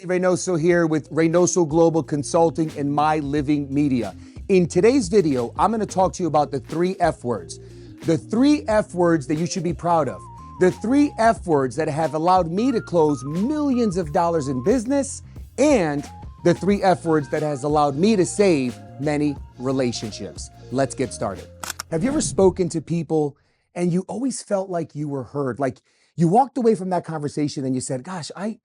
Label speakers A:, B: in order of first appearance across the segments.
A: Reynoso here with Reynoso Global Consulting and My Living Media. In today's video, I'm going to talk to you about the 3 F words. The 3 F words that you should be proud of. The 3 F words that have allowed me to close millions of dollars in business, and the 3 F words that has allowed me to save many relationships. Let's get started. Have you ever spoken to people and you always felt like you were heard? Like you walked away from that conversation and you said, gosh, I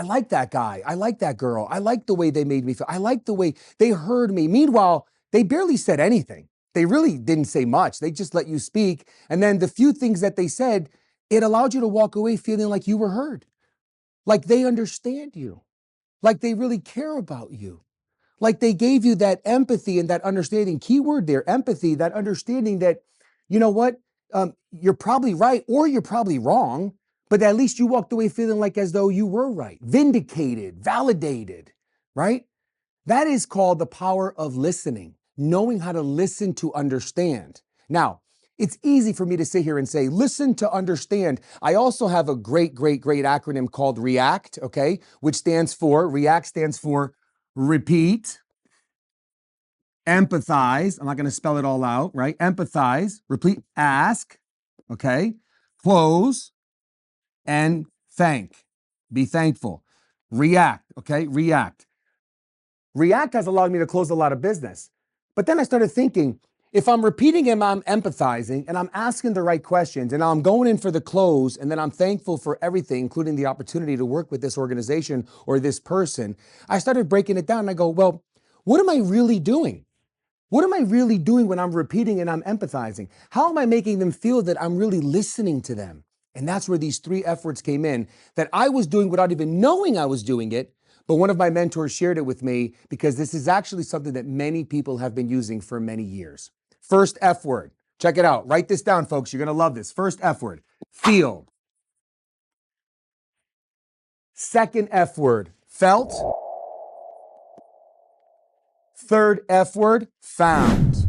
A: like that guy. I like that girl. I like the way they made me feel. I like the way they heard me. Meanwhile, they barely said anything. They really didn't say much. They just let you speak. And then the few things that they said, it allowed you to walk away feeling like you were heard, like they understand you, like they really care about you, like they gave you that empathy and that understanding. Keyword there, empathy, that understanding that, you know what, you're probably right or you're probably wrong, but at least you walked away feeling like as though you were right, vindicated, validated, right? That is called the power of listening, knowing how to listen to understand. Now, it's easy for me to sit here and say, listen to understand. I also have a great acronym called REACT, okay, which stands for, REACT stands for repeat, empathize. I'm not going to spell it all out, right? Empathize, repeat, ask, okay, close, and thank. Be thankful. React, okay? React. React has allowed me to close a lot of business. But then I started thinking, if I'm repeating and I'm empathizing and I'm asking the right questions and I'm going in for the close and then I'm thankful for everything, including the opportunity to work with this organization or this person, I started breaking it down and I go, well, what am I really doing? What am I really doing when I'm repeating and I'm empathizing? How am I making them feel that I'm really listening to them? And that's where these 3 F words came in that I was doing without even knowing I was doing it. But one of my mentors shared it with me because this is actually something that many people have been using for many years. First F word. Check it out. Write this down, folks. You're going to love this. First F word, feel. Second F word, felt. Third F word, found.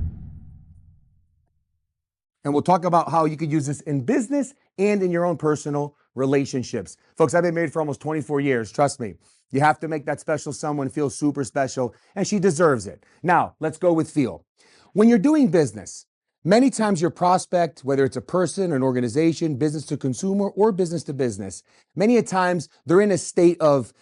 A: And we'll talk about how you could use this in business and in your own personal relationships. Folks, I've been married for almost 24 years. Trust me. You have to make that special someone feel super special, and she deserves it. Now, let's go with feel. When you're doing business, many times your prospect, whether it's a person, an organization, business to consumer, or business to business, many a times they're in a state of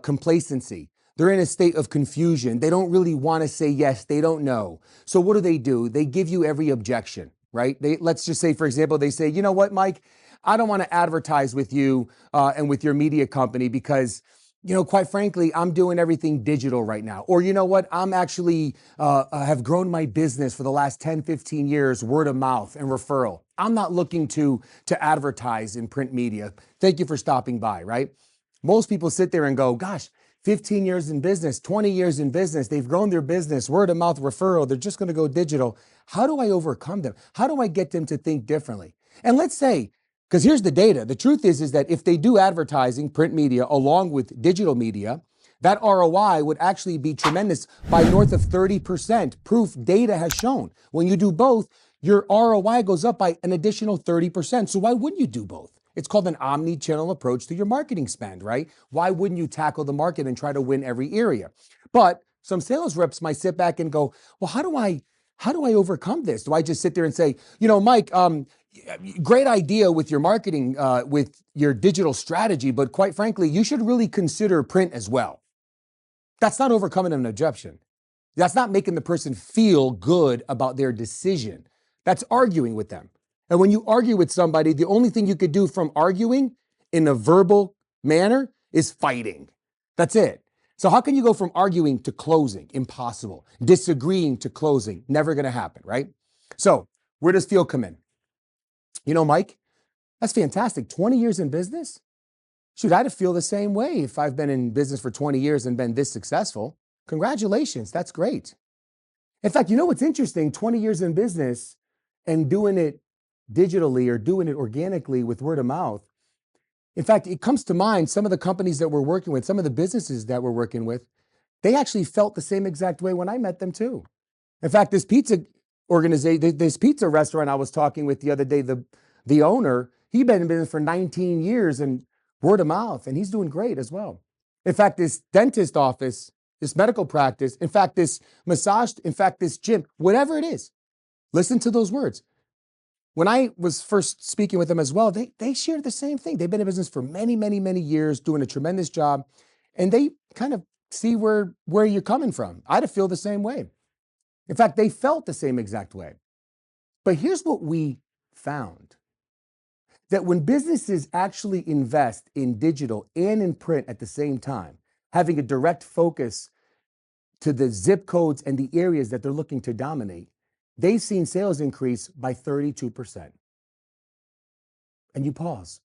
A: complacency. They're in a state of confusion. They don't really want to say yes. They don't know. So what do? They give you every objection, right? Let's just say, for example, they say, you know what, Mike, I don't want to advertise with you and with your media company because, you know, quite frankly, I'm doing everything digital right now. Or, you know what, I'm actually have grown my business for the last 10, 15 years, word of mouth and referral. I'm not looking to advertise in print media. Thank you for stopping by, right? Most people sit there and go, gosh, 15 years in business, 20 years in business, they've grown their business, word of mouth referral, they're just going to go digital. How do I overcome them? How do I get them to think differently? And let's say, because here's the data. The truth is that if they do advertising, print media, along with digital media, that ROI would actually be tremendous by north of 30%. Proof data has shown. When you do both, your ROI goes up by an additional 30%. So why wouldn't you do both? It's called an omni-channel approach to your marketing spend, right? Why wouldn't you tackle the market and try to win every area? But some sales reps might sit back and go, well, how do I overcome this? Do I just sit there and say, you know, Mike, great idea with your marketing, with your digital strategy, but quite frankly, you should really consider print as well. That's not overcoming an objection. That's not making the person feel good about their decision. That's arguing with them. And when you argue with somebody, the only thing you could do from arguing in a verbal manner is fighting. That's it. So how can you go from arguing to closing? Impossible. Disagreeing to closing. Never going to happen, right? So where does feel come in? You know, Mike, that's fantastic. 20 years in business? Shoot, I'd feel the same way if I've been in business for 20 years and been this successful. Congratulations. That's great. In fact, you know what's interesting? 20 years in business and doing it digitally or doing it organically with word of mouth. In fact, it comes to mind some of the companies that we're working with, some of the businesses that we're working with, they actually felt the same exact way when I met them too. In fact, this pizza organization, this pizza restaurant I was talking with the other day, the owner, he'd been in business for 19 years and word of mouth, and he's doing great as well. In fact, this dentist office, this medical practice, in fact, this massage, in fact, this gym, whatever it is, listen to those words. When I was first speaking with them as well, they shared the same thing. They've been in business for many, many, many years, doing a tremendous job, and they kind of see where you're coming from. I'd feel the same way. In fact, they felt the same exact way. But here's what we found: that when businesses actually invest in digital and in print at the same time, having a direct focus to the zip codes and the areas that they're looking to dominate, they've seen sales increase by 32%. And you pause.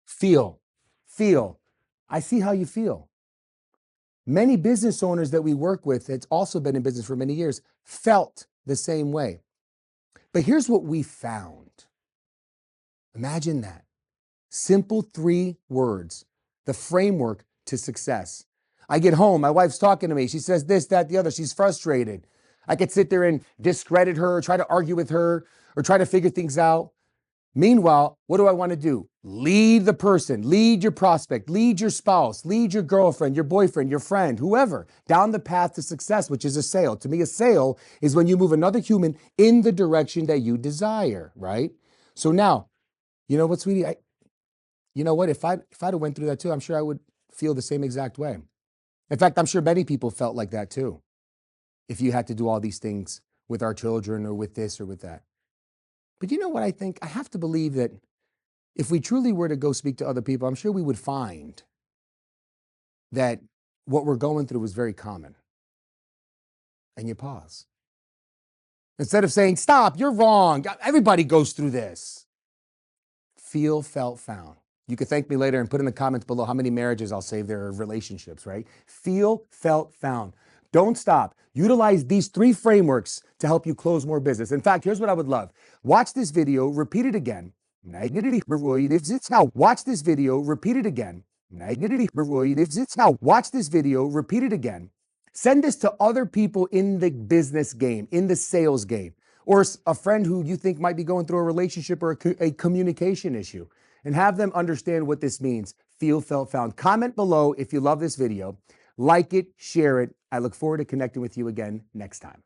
A: Feel. I see how you feel. Many business owners that we work with, that's also been in business for many years, felt the same way. But here's what we found. Imagine that. Simple 3 words, the framework to success. I get home, my wife's talking to me. She says this, that, the other. She's frustrated. I could sit there and discredit her, try to argue with her, or try to figure things out. Meanwhile, what do I want to do? Lead the person, lead your prospect, lead your spouse, lead your girlfriend, your boyfriend, your friend, whoever, down the path to success, which is a sale. To me, a sale is when you move another human in the direction that you desire, right? So now, you know what, sweetie? You know what? If I'd have went through that too, I'm sure I would feel the same exact way. In fact, I'm sure many people felt like that too. If you had to do all these things with our children or with this or with that. But you know what I think? I have to believe that if we truly were to go speak to other people, I'm sure we would find that what we're going through is very common. And you pause. Instead of saying, stop, you're wrong. Everybody goes through this. Feel, felt, found. You could thank me later and put in the comments below how many marriages I'll save there, or relationships, right? Feel, felt, found. Don't stop. Utilize these 3 frameworks to help you close more business. In fact, here's what I would love. Watch this video, repeat it again. Now, watch this video, repeat it again. Now, watch this video, repeat it again. Send this to other people in the business game, in the sales game, or a friend who you think might be going through a relationship or a communication issue, and have them understand what this means. Feel, felt, found. Comment below if you love this video. Like it, share it. I look forward to connecting with you again next time.